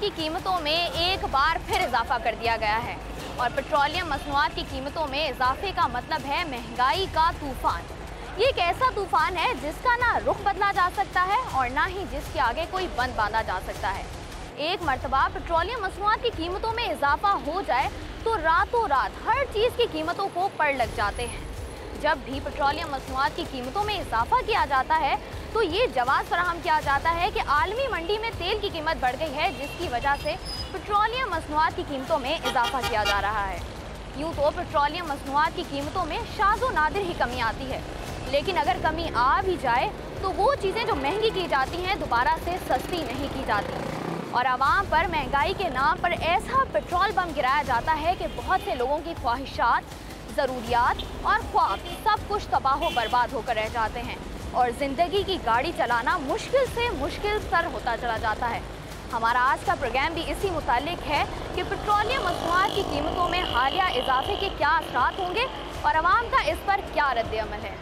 की कीमतों में एक बार फिर इजाफा कर दिया गया है और पेट्रोलियम मसनूआत की कीमतों में इजाफे का मतलब है महंगाई का तूफान। ये एक ऐसा तूफान है जिसका ना रुख बदला जा सकता है और ना ही जिसके आगे कोई बंद बांधा जा सकता है। एक मर्तबा पेट्रोलियम मसनूआत की कीमतों में इजाफा हो जाए तो रातों रात हर चीज़ की कीमतों को पड़ लग जाते हैं। जब भी पेट्रोलियम मसनूआत की कीमतों में इजाफा किया जाता है तो ये जवाब फराहम किया जाता है कि आलमी मंडी में तेल की कीमत बढ़ गई है, जिसकी वजह से पेट्रोलियम मसनूआत की कीमतों में इजाफा किया जा रहा है। यूँ तो पेट्रोलियम मसनूआत की कीमतों में शाज़ो नादिर ही कमी आती है, लेकिन अगर कमी आ भी जाए तो वो चीज़ें जो महंगी की जाती हैं दोबारा से सस्ती नहीं की जाती और आवाम पर महंगाई के नाम पर ऐसा पेट्रोल बम गिराया जाता है कि बहुत से लोगों की ख्वाहिशात, ज़रूरियात और ख्वाब सब कुछ तबाह बर्बाद होकर रह जाते हैं और ज़िंदगी की गाड़ी चलाना मुश्किल से मुश्किल तर होता चला जाता है। हमारा आज का प्रोग्राम भी इसी मुतालिक है कि पेट्रोलियम मसनूआत की कीमतों में हालिया इजाफे के क्या असरात होंगे और आवाम का इस पर क्या रद्द-ए-अमल है।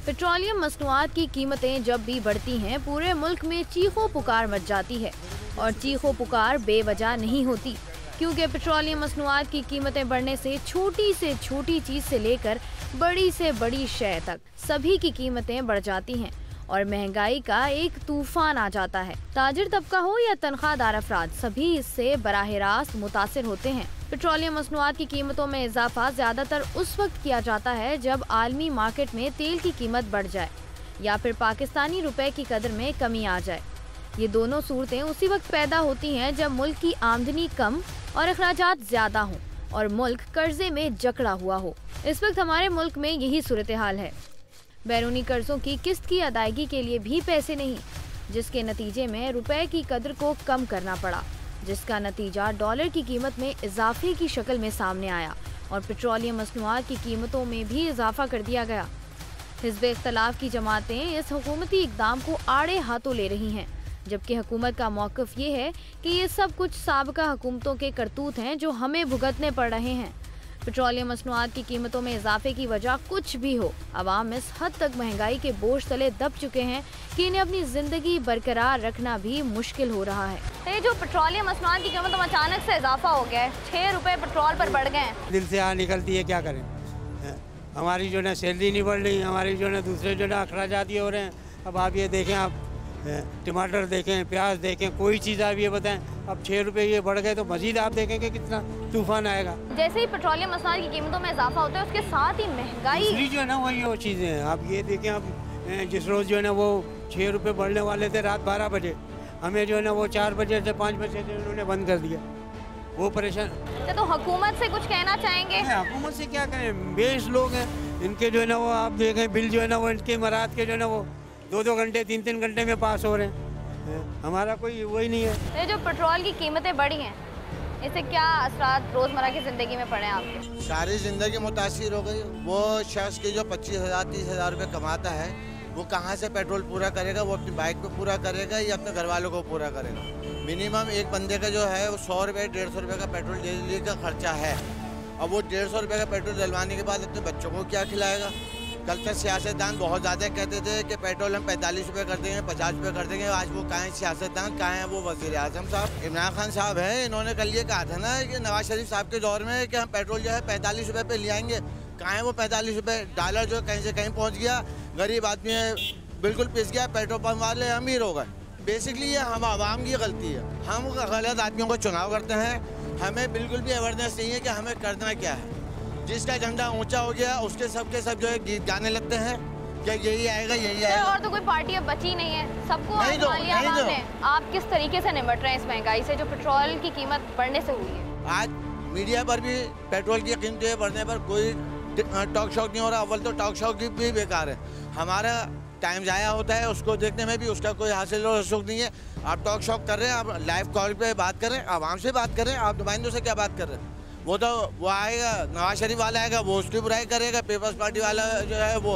पेट्रोलियम मसनूआत की कीमतें जब भी बढ़ती हैं पूरे मुल्क में चीखों पुकार मच जाती है और चीखों पुकार बेवजह नहीं होती, क्योंकि पेट्रोलियम मसनूआत की कीमतें बढ़ने से छोटी चीज़ से लेकर बड़ी से बड़ी शय तक सभी की कीमतें बढ़ जाती हैं और महंगाई का एक तूफान आ जाता है। ताजिर तबका हो या तनख्वाहदार अफराद, सभी इससे बराह रास्त मुतासिर होते हैं। पेट्रोलियम मसनूआत की कीमतों में इजाफा ज़्यादातर उस वक्त किया जाता है जब आलमी मार्केट में तेल की कीमत बढ़ जाए या फिर पाकिस्तानी रुपए की कदर में कमी आ जाए। ये दोनों सूरतें उसी वक्त पैदा होती हैं जब मुल्क की आमदनी कम और अखराजात ज़्यादा हों और मुल्क कर्जे में जकड़ा हुआ हो। इस वक्त हमारे मुल्क में यही सूरत हाल है। बैरूनी कर्जों की किस्त की अदायगी के लिए भी पैसे नहीं, जिसके नतीजे में रुपए की कदर को कम करना पड़ा, जिसका नतीजा डॉलर की कीमत में इजाफे की शक्ल में सामने आया और पेट्रोलियम मसनूआत की कीमतों में भी इजाफा कर दिया गया। हिज़्ब इख्तिलाफ की जमातें इस हुकूमती इक़दाम को आड़े हाथों ले रही हैं, जबकि हुकूमत का मौक़िफ़ ये है कि ये सब कुछ साबिक़ा हुकूमतों के करतूत हैं जो हमें भुगतने पड़ रहे हैं। पेट्रोलियम मसनूआत की कीमतों में इजाफे की वजह कुछ भी हो, अवाम इस हद तक महंगाई के बोझ तले दब चुके हैं कि इन्हें अपनी ज़िंदगी बरकरार रखना भी मुश्किल हो रहा है। ये जो पेट्रोलियम मसनूआत की कीमतों में अचानक से इजाफा हो गया है, 6 रुपये पेट्रोल पर बढ़ गए हैं। दिल से यहाँ निकलती है, क्या करें। हमारी जो है सैलरी नहीं बढ़ रही, हमारी जो है दूसरे जो है अखराजात ये हो रहे हैं। अब आप ये देखें, आप टमाटर देखें, प्याज देखें, कोई चीज़ आप ये बताएं, अब 6 रुपये ये बढ़ गए तो मजीद आप देखेंगे कितना तूफान आएगा। जैसे ही पेट्रोलियम मसनूआत की कीमतों में इजाफा होता है उसके साथ ही महंगाई जो है ना वही वो चीज़ें हैं। आप ये देखें, आप जिस रोज़ जो है ना वो 6 रुपये बढ़ने वाले थे रात 12 बजे, हमें जो है ना वो 4 बजे से 5 बजे से उन्होंने बंद कर दिया। वो परेशान। तो हुकूमत से कुछ कहना चाहेंगे? हुकूमत से क्या करें, बेश लोग हैं, इनके जो है ना वो आप देखें बिल जो है ना वो इनके मराद के जो है ना वो 2-2 घंटे 3-3 घंटे में पास हो रहे हैं। हमारा कोई वही नहीं है। ये जो पेट्रोल की कीमतें बढ़ी हैं, इससे क्या असरात रोज़मर्रा की ज़िंदगी में पड़े आपके? सारी ज़िंदगी मुतासिर हो गई। वो शख्स की जो 25,000-30,000 रुपये कमाता है वो कहाँ से पेट्रोल पूरा करेगा? वो अपनी बाइक पे पूरा करेगा या अपने घर वालों को पूरा करेगा? मिनिमम एक बंदे का जो है वो 100 रुपये 150 रुपये का पेट्रोल डेली का खर्चा है। अब वो 150 रुपये का पेट्रोल डलवाने के बाद अपने बच्चों को क्या खिलाएगा? कल तक सियासतदान बहुत ज़्यादा कहते थे कि पेट्रोल हम 45 रुपये कर देंगे, 50 रुपये कर देंगे। आज वो कहाँ हैं सियासतदान, कहाँ हैं वो वज़ीर आज़म साहब? इमरान खान साहब हैं, इन्होंने कल ये कहा था ना कि नवाज शरीफ साहब के दौर में कि हम पेट्रोल जो है 45 रुपये पे ले आएंगे। कहाँ है वो 45 रुपये? डॉलर जो कहीं से कहीं पहुँच गया, गरीब आदमी बिल्कुल पिस गया, पेट्रोल पंप वाले अमीर हो गए। बेसिकली ये हम आवाम की गलती है। हम गलत आदमियों को चुनाव करते हैं। हमें बिल्कुल भी अवेयरनेस नहीं है कि हमें करना क्या है। जिसका झंडा ऊंचा हो गया उसके सब के सब जो है गीत गाने लगते हैं क्या यही आएगा यही आएगा। और तो कोई पार्टी अब बची नहीं है, सबको आजमा लिया आपने। आप किस तरीके से निपट रहे हैं इस महंगाई से जो पेट्रोल की कीमत बढ़ने से हुई है? आज मीडिया पर भी पेट्रोल की कीमतें बढ़ने पर कोई टॉक शॉक नहीं हो रहा। अव्वल तो टॉक शॉक भी बेकार है, हमारा टाइम ज़ाया होता है, उसको देखने में भी उसका कोई हासिल और सुख नहीं है। आप टॉक शॉक कर रहे हैं, आप लाइव कॉल पे बात कर रहे हैं, आवाम से बात कर रहे हैं, आप नुमाइंदों से क्या बात कर रहे हैं? वो तो वो आएगा, नवाज शरीफ वाला आएगा, वो उसकी बुराई करेगा। पीपल्स पार्टी वाला जो है वो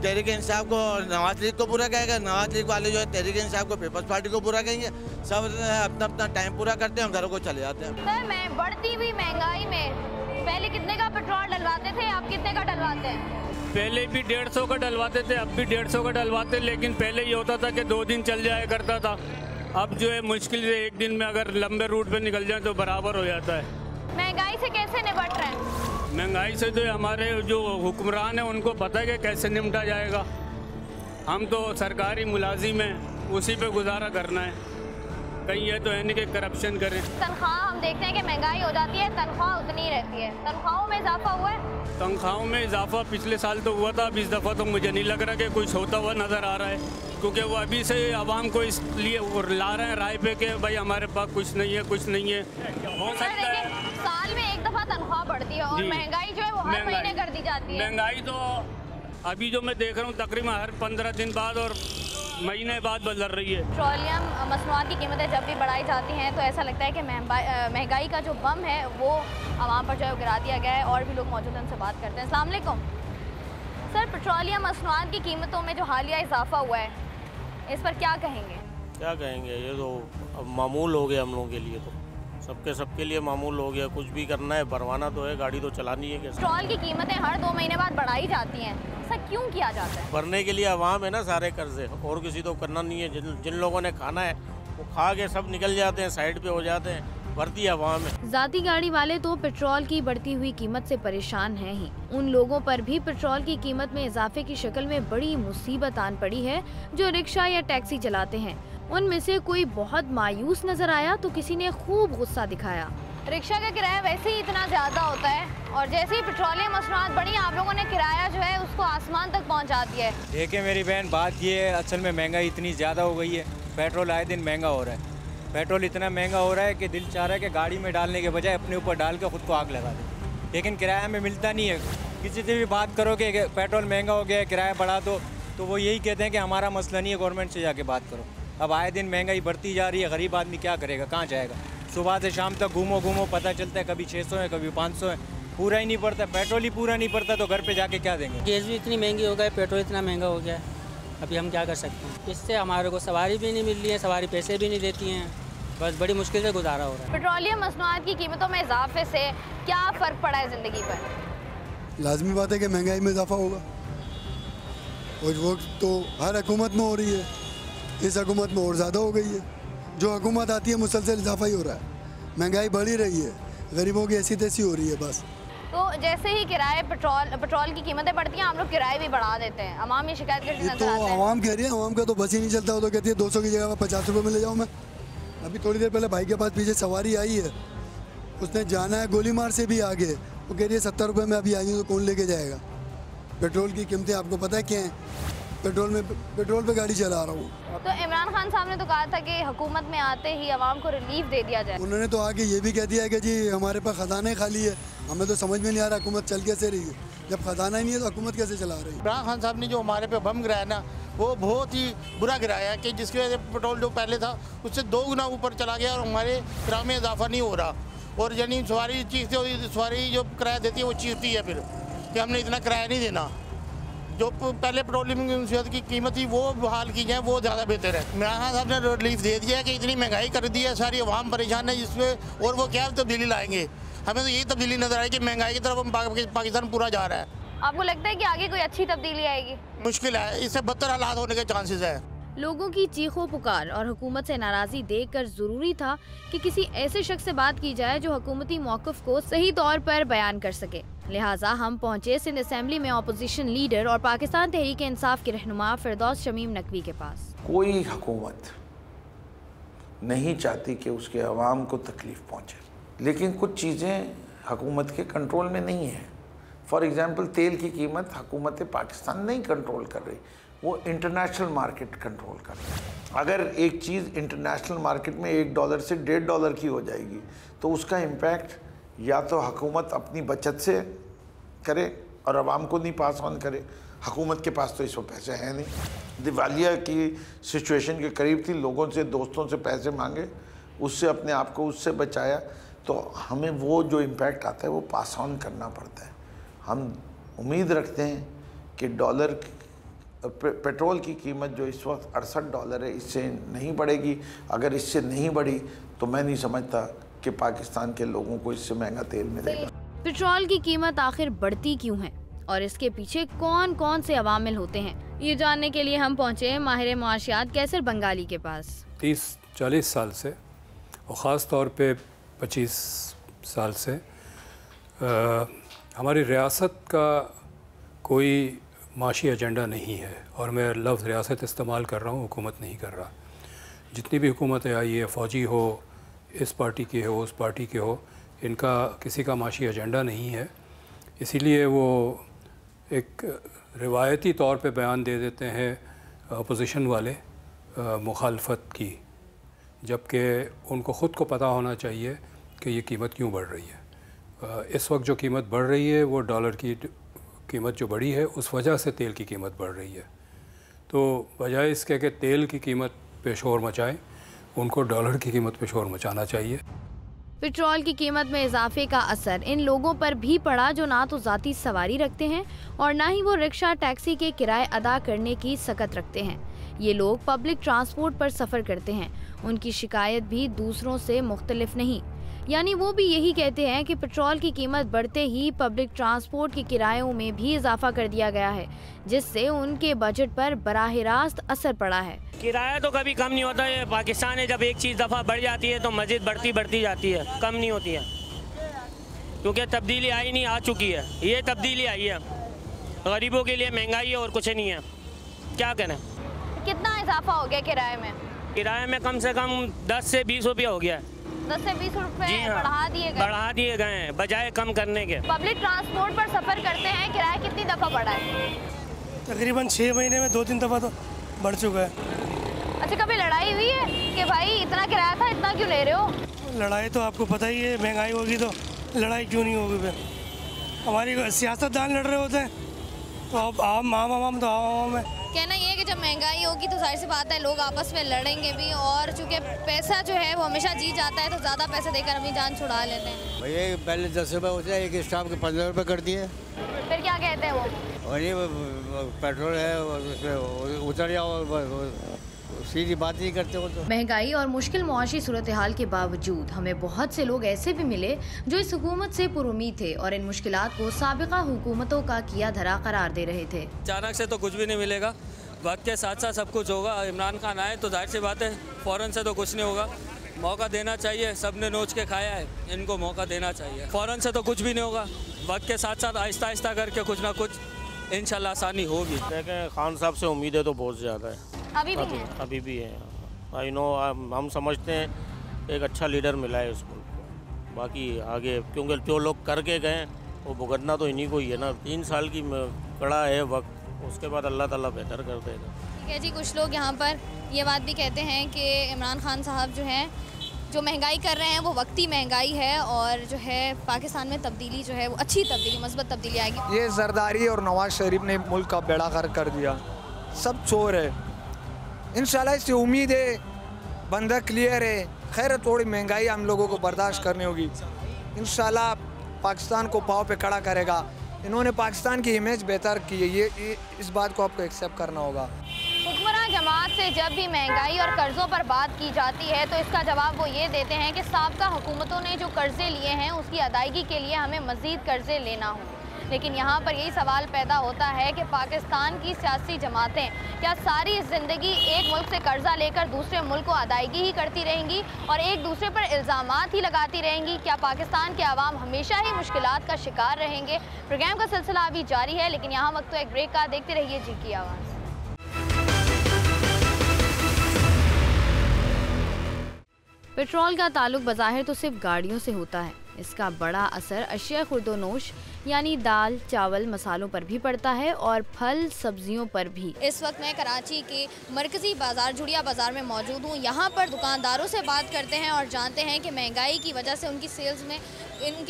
तहरीक इंसाफ को और नवाज लीग को बुरा कहेगा, नवाज लीग वाले जो है तहरीक इंसाफ को पीपल्स पार्टी को बुरा कहेंगे। सब अपना अपना टाइम पूरा करते हैं, घरों को चले जाते हैं। सर, मैं बढ़ती हुई महंगाई में पहले कितने का पेट्रोल डलवाते थे, आप कितने का डलवाते हैं? पहले भी 150 का डलवाते थे, अब भी 150 का डलवाते, लेकिन पहले ये होता था कि 2 दिन चल जाया करता था। अब जो है मुश्किल से एक दिन में अगर लंबे रूट पे निकल जाए तो बराबर हो जाता है। महंगाई से कैसे निपट रहे हैं? महंगाई से तो हमारे जो हुक्मरान है उनको पता है कि कैसे निपटा जाएगा। हम तो सरकारी मुलाजिम हैं, उसी पे गुजारा करना है। कहीं ये तो है नहीं कि करप्शन करें। तनख्वाह हम देखते हैं कि महंगाई हो जाती है, तनख्वाह उतनी रहती है। तनख्वाहों में इजाफा हुआ है? तनख्वाहों में इजाफा पिछले साल तो हुआ था, अब इस दफ़ा तो मुझे नहीं लग रहा कि कुछ होता हुआ नज़र आ रहा है, क्योंकि वो अभी से आवाम को इसलिए ला रहे हैं राय पे कि भाई हमारे पास कुछ नहीं है, कुछ नहीं है। हो सकता है साल में एक दफ़ा तनख्वाह बढ़ती है और महंगाई जो है वो हर महीने कर दी जाती है। महंगाई तो अभी जो मैं देख रहा हूँ तकरीबन हर 15 दिन बाद और महीने बाद बदल रही है। पेट्रोलियम मसनूआत की कीमतें जब भी बढ़ाई जाती हैं तो ऐसा लगता है कि महंगाई का जो बम है वो आवाम पर जो है गिरा दिया गया है। और भी लोग मौजूद हैं, उनसे बात करते हैं। अस्सलाम वालेकुम सर, पेट्रोलियम मसनूआत की कीमतों में जो हालिया इजाफा हुआ है इस पर क्या कहेंगे? क्या कहेंगे, ये तो अब मामूल हो गया हम लोगों के लिए, तो सबके लिए मामूल हो गया। कुछ भी करना है, भरवाना तो है, गाड़ी तो चलानी है। कैसे पेट्रोल की कीमतें हर 2 महीने बाद बढ़ाई जाती हैं, ऐसा क्यों किया जाता है? भरने के लिए आवाम है ना सारे कर्जे, और किसी तो करना नहीं है। जिन लोगों ने खाना है वो खा के सब निकल जाते हैं, साइड पे हो जाते हैं, भरती आवाम है। जाती गाड़ी वाले तो पेट्रोल की बढ़ती हुई कीमत से परेशान हैं ही। उन लोगों पर भी पेट्रोल की कीमत में इजाफे की शक्ल में बड़ी मुसीबत आन पड़ी है जो रिक्शा या टैक्सी चलाते हैं। उनमें से कोई बहुत मायूस नजर आया तो किसी ने खूब गुस्सा दिखाया। रिक्शा का किराया वैसे ही इतना ज्यादा होता है और जैसे ही पेट्रोलियम मसनूआत बढ़ी आप लोगों ने किराया जो है उसको आसमान तक पहुंचा दिया है। देखिए मेरी बहन, बात ये है, असल में महंगाई इतनी ज़्यादा हो गई है। पेट्रोल आए दिन महंगा हो रहा है। पेट्रोल इतना महंगा हो रहा है कि दिल चाह रहा है कि गाड़ी में डालने के बजाय अपने ऊपर डाल के खुद को आग लगा दे, लेकिन किराया में मिलता नहीं है। किसी से भी बात करो कि पेट्रोल महंगा हो गया है, किराया बढ़ा दो, तो वो यही कहते हैं कि हमारा मसला नहीं है, गवर्नमेंट से जाके बात करो। अब आए दिन महंगाई बढ़ती जा रही है, गरीब आदमी क्या करेगा, कहाँ जाएगा? सुबह से शाम तक घूमो पता चलता है कभी 600 है, कभी 500 है, पूरा ही नहीं पड़ता। पेट्रोल ही पूरा नहीं पड़ता तो घर पे जाके क्या देंगे? गैस भी इतनी महंगी हो गई, पेट्रोल इतना महंगा हो गया है, अभी हम क्या कर सकते हैं? इससे हमारे को सवारी भी नहीं मिल रही है, सवारी पैसे भी नहीं देती हैं, बस बड़ी मुश्किल से गुजारा हो रहा है। पेट्रोलियम मसनूआत की कीमतों में इजाफे से क्या फ़र्क पड़ा है ज़िंदगी पर? लाजमी बात है कि महंगाई में इजाफा होगा और वो तो हर हुकूमत में हो रही है, इस हुकूमत में और ज़्यादा हो गई है। जो हुकूमत आती है मुसलसल इजाफा ही हो रहा है, महंगाई बढ़ ही रही है, गरीबों की ऐसी तैसी हो रही है बस। तो जैसे ही किराए पेट्रोल की कीमतें बढ़ती हैं, हम लोग किराए भी बढ़ा देते हैं। अवाम ये शिकायत करती ये तो आवाम कह रही है, आवाम का तो बस ही नहीं चलता। वो तो कहती है 200 की जगह 50 रुपये में ले जाऊँ मैं। अभी थोड़ी देर पहले भाई के पास पीछे सवारी आई है, उसने जाना है गोलीमार से भी आगे, वो कह रही है 70 रुपये में अभी आई हूँ, तो कौन लेके जाएगा? पेट्रोल की कीमतें आपको पता है क्या हैं? पेट्रोल पे गाड़ी चला रहा हूँ। तो इमरान खान साहब ने तो कहा था कि हुकूमत में आते ही आवाम को रिलीफ दे दिया जाए। उन्होंने तो आके ये भी कह दिया है कि जी हमारे पास खजाना ही खाली है। हमें तो समझ में नहीं आ रहा हुकूमत चल कैसे रही है, जब खजाना ही नहीं है तो हुकूमत कैसे चला रही है? इमरान खान साहब ने जो हमारे पे बम गिराया ना, वो बहुत ही बुरा गिराया है कि जिसकी वजह से पेट्रोल जो पहले था उससे 2 गुना ऊपर चला गया और हमारे किराए में इजाफा नहीं हो रहा। और यानी सवारी सवारी जो किराया देती है वो चीखती है फिर कि हमने इतना किराया नहीं देना। जो पहले पेट्रोलियम की कीमत थी वो बहाल की जाए, वो ज़्यादा बेहतर है। इमरान खान साहब ने रिलीफ दे दिया है कि इतनी महंगाई कर दी है, सारी आवाम परेशान है जिसमें, और वो क्या तब्दीली लाएंगे? हमें तो यही तब्दीली नजर आई कि महंगाई की तरफ पाकिस्तान पूरा जा रहा है। आपको लगता है कि आगे कोई अच्छी तब्दीली आएगी? मुश्किल है, इससे बदतर हालात होने के चांसेस है। लोगों की चीखों पुकार और हुकूमत से नाराजगी देखकर जरूरी था कि किसी ऐसे शख्स से बात की जाए जो हुकूमती मौक़िफ़ को सही तौर पर बयान कर सके। लिहाजा हम पहुंचे सिंध असेंबली में अपोजिशन लीडर और पाकिस्तान तहरीक इंसाफ के रहनुमा फिरदौस शमीम नकवी के पास। कोई हुकूमत नहीं चाहती कि उसके अवाम को तकलीफ़ पहुंचे, लेकिन कुछ चीज़ें हुकूमत के कंट्रोल में नहीं है। फॉर एग्ज़ाम्पल तेल की कीमत हुकूमत पाकिस्तान नहीं कंट्रोल कर रही, वो इंटरनेशनल मार्केट कंट्रोल कर रही है। अगर एक चीज़ इंटरनेशनल मार्केट में $1 से $1.5 की हो जाएगी तो उसका इम्पैक्ट या तो हुकूमत अपनी बचत से करे और आवाम को नहीं पास ऑन करे। हुकूमत के पास तो इस वक्त पैसे हैं नहीं। दिवालिया की सिचुएशन के करीब थी, लोगों से दोस्तों से पैसे मांगे, उससे अपने आप को उससे बचाया। तो हमें वो जो इम्पैक्ट आता है वो पास ऑन करना पड़ता है। हम उम्मीद रखते हैं कि पेट्रोल की कीमत जो इस वक्त $68 है, इससे नहीं बढ़ेगी। अगर इससे नहीं बढ़ी तो मैं नहीं समझता कि पाकिस्तान के लोगों को इससे महंगा तेल मिलेगा। पेट्रोल की कीमत आखिर बढ़ती क्यों है और इसके पीछे कौन कौन से अवामिल होते हैं, ये जानने के लिए हम पहुंचे माहिर मुआशियात कैसर बंगाली के पास। 40 साल से और ख़ास तौर पे 25 साल से हमारी रियासत का कोई माशी एजेंडा नहीं है, और मैं लफ्ज़ रियासत इस्तेमाल कर रहा हूँ, हुकूमत नहीं कर रहा। जितनी भी हुकूमतें आई है, फ़ौजी हो, इस पार्टी की हो, उस पार्टी की हो, इनका किसी का माशी एजेंडा नहीं है। इसीलिए वो एक रिवायती तौर पे बयान दे देते हैं अपोजिशन वाले मुखालफत की, जबकि उनको ख़ुद को पता होना चाहिए कि ये कीमत क्यों बढ़ रही है। इस वक्त जो कीमत बढ़ रही है वो डॉलर की कीमत जो बढ़ी है उस वजह से तेल की कीमत बढ़ रही है। तो बजाय इसके कि तेल की कीमत पे शोर मचाएं, उनको डॉलर की कीमत पे शोर मचाना चाहिए। पेट्रोल की कीमत में इजाफे का असर इन लोगों पर भी पड़ा जो ना तो ज़ाती सवारी रखते हैं और ना ही वो रिक्शा टैक्सी के किराए अदा करने की सकत रखते हैं। ये लोग पब्लिक ट्रांसपोर्ट पर सफ़र करते हैं, उनकी शिकायत भी दूसरों से मुख्तलिफ नहीं। यानी वो भी यही कहते हैं कि पेट्रोल की कीमत बढ़ते ही पब्लिक ट्रांसपोर्ट के किरायों में भी इजाफा कर दिया गया है, जिससे उनके बजट पर बराह रास्त असर पड़ा है। किराया तो कभी कम नहीं होता है। पाकिस्तान में जब एक चीज़ दफ़ा बढ़ जाती है तो मज़ीद बढ़ती जाती है, कम नहीं होती है, क्योंकि तब्दीली आई नहीं, आ चुकी है। ये तब्दीली आई है, गरीबों के लिए महंगाई है और कुछ नहीं है। क्या करें? कितना इजाफा हो गया किराए में? किराए में कम से कम 10 से 20 रुपया हो गया है। 10 से 20 रुपए हाँ, बढ़ा दिए गए हैं बजाय कम करने के। पब्लिक ट्रांसपोर्ट पर सफ़र करते हैं, किराया कितनी दफ़ा बढ़ा है? तकरीबन 6 महीने में 2-3 दफ़ा तो बढ़ चुका है। अच्छा, कभी लड़ाई हुई है कि भाई इतना किराया था, इतना क्यों ले रहे हो? लड़ाई तो आपको पता ही है, महंगाई होगी तो लड़ाई क्यों नहीं होगी। फिर हमारी सियासतदान लड़ रहे होते हैं तो अब आम तो आम है। कहना ये है कि जब महंगाई होगी तो जाहिर सी बात है लोग आपस में लड़ेंगे भी, और चूँकि पैसा जो है वो हमेशा जीत जाता है तो ज़्यादा पैसे देकर अपनी जान छुड़ा लेते हैं। भैया पहले 10 रुपये होते हैं, एक स्टाफ के 15 रुपये कर दिए। फिर क्या कहते हैं वो? और ये पेट्रोल है उसमें उतर जाओ, सीधी बात नहीं करते हो। तो महंगाई और मुश्किल मुआशी सूरत हाल के बावजूद हमें बहुत से लोग ऐसे भी मिले जो इस हुकूमत से पुरुमीद थे और इन मुश्किलात को साबिका हुकूमतों का किया धरा करार दे रहे थे। अचानक से तो कुछ भी नहीं मिलेगा, वक्त के साथ साथ सब कुछ होगा। इमरान खान आए तो जाहिर सी बात है फ़ौरन से तो कुछ नहीं होगा, मौका देना चाहिए। सब ने नोच के खाया है, इनको मौका देना चाहिए। फ़ौरन से तो कुछ भी नहीं होगा, वक्त के साथ साथ आहिस्ता आहिस्ता करके कुछ ना कुछ इंशाल्लाह आसानी होगी। देखें, खान साहब से उम्मीदें तो बहुत ज़्यादा है, अभी भी है। आई नो, हम समझते हैं एक अच्छा लीडर मिला है इसको। बाकी आगे क्योंकि जो लोग करके गए वो भुगतना तो इन्हीं को ही है ना। 3 साल की कड़ा है वक्त, उसके बाद अल्लाह ताला बेहतर कर देगा। ठीक है जी, कुछ लोग यहाँ पर ये बात भी कहते हैं कि इमरान खान साहब जो हैं जो महंगाई कर रहे हैं वो वक्ती महंगाई है, और जो है पाकिस्तान में तब्दीली जो है वो अच्छी तब्दीली, मस्बत तब्दीली आएगी। ये जरदारी और नवाज शरीफ ने मुल्क का बेड़ा गर्क कर दिया, सब चोर है। इंशाल्लाह इससे उम्मीद है बंदा क्लियर है। खैर थोड़ी महंगाई हम लोगों को बर्दाश्त करनी होगी, इंशाल्लाह पाकिस्तान को पाँव पे खड़ा करेगा। इन्होंने पाकिस्तान की इमेज बेहतर की है, ये इस बात को आपको एक्सेप्ट करना होगा। हुक्मरान जमात से जब भी महंगाई और कर्ज़ों पर बात की जाती है तो इसका जवाब वो ये देते हैं कि साबका हुकूमतों ने जो कर्ज़े लिए हैं उसकी अदायगी के लिए हमें मज़ीद कर्ज़े लेना हो। लेकिन यहाँ पर यही सवाल पैदा होता है कि पाकिस्तान की सियासी जमातें क्या सारी ज़िंदगी एक मुल्क से कर्ज़ा लेकर दूसरे मुल्क को अदायगी ही करती रहेंगी और एक दूसरे पर इल्ज़ामात ही लगाती रहेंगी? क्या पाकिस्तान के अवाम हमेशा ही मुश्किलात का शिकार रहेंगे? प्रोग्राम का सिलसिला अभी जारी है, लेकिन यहाँ वक्त तो एक ब्रेक का। देखते रहिए जी की आवाज़। पेट्रोल का ताल्लुक बज़ाहिर तो सिर्फ गाड़ियों से होता है, इसका बड़ा असर अशिया खुर्दोनोश यानी दाल, चावल, मसालों पर भी पड़ता है और फल सब्जियों पर भी। इस वक्त मैं कराची के मरकज़ी बाज़ार जुड़िया बाज़ार में मौजूद हूँ। यहाँ पर दुकानदारों से बात करते हैं और जानते हैं कि महंगाई की वजह से उनकी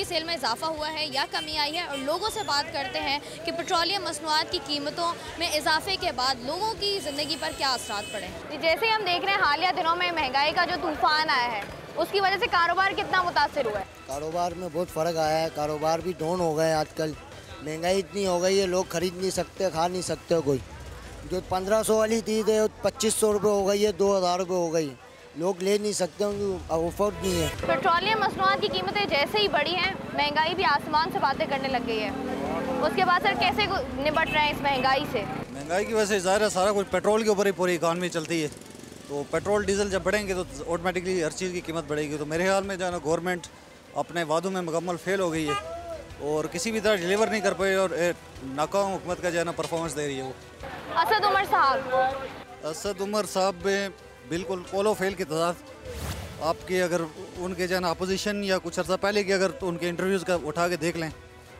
सेल में इजाफा हुआ है या कमी आई है, और लोगों से बात करते हैं कि पेट्रोलियम मसनूआत की कीमतों में इजाफे के बाद लोगों की ज़िंदगी पर क्या असरात पड़े। जैसे हम देख रहे हैं हालिया दिनों में महंगाई का जो तूफ़ान आया है उसकी वजह से कारोबार कितना मुतासिर हुआ है? कारोबार में बहुत फ़र्क आया है, कारोबार भी डाउन हो गए। आजकल महंगाई इतनी हो गई है, लोग खरीद नहीं सकते, खा नहीं सकते। कोई जो 1500 वाली चीज़ है 2500 रुपये हो गई है, 2000 रुपये हो गई, लोग ले नहीं सकते, उनकी अफोर्ड नहीं है। पेट्रोलियम मसनूआत की कीमतें जैसे ही बढ़ी हैं, महंगाई भी आसमान से बातें करने लग गई है। उसके बाद सर कैसे निपट रहे हैं इस महंगाई से? महंगाई की वजह से ज़ाहिर है सारा कुछ पेट्रोल के ऊपर ही पूरी इकॉनमी चलती है। तो पेट्रोल डीजल जब बढ़ेंगे तो ऑटोमेटिकली हर चीज़ की कीमत बढ़ेगी। तो मेरे ख्याल में जो है ना गवर्नमेंट अपने वादों में मुकम्मल फेल हो गई है और किसी भी तरह डिलीवर नहीं कर पाई और नाकाम हुकूमत का जो है ना परफॉर्मेंस दे रही है वो। असद उमर साहब, असद उमर साहब में बिल्कुल पोलो फेल की तदाद आपके अगर उनके जो है ना अपोजिशन या कुछ अर्सा पहले की अगर तो उनके इंटरव्यूज़ का उठा के देख लें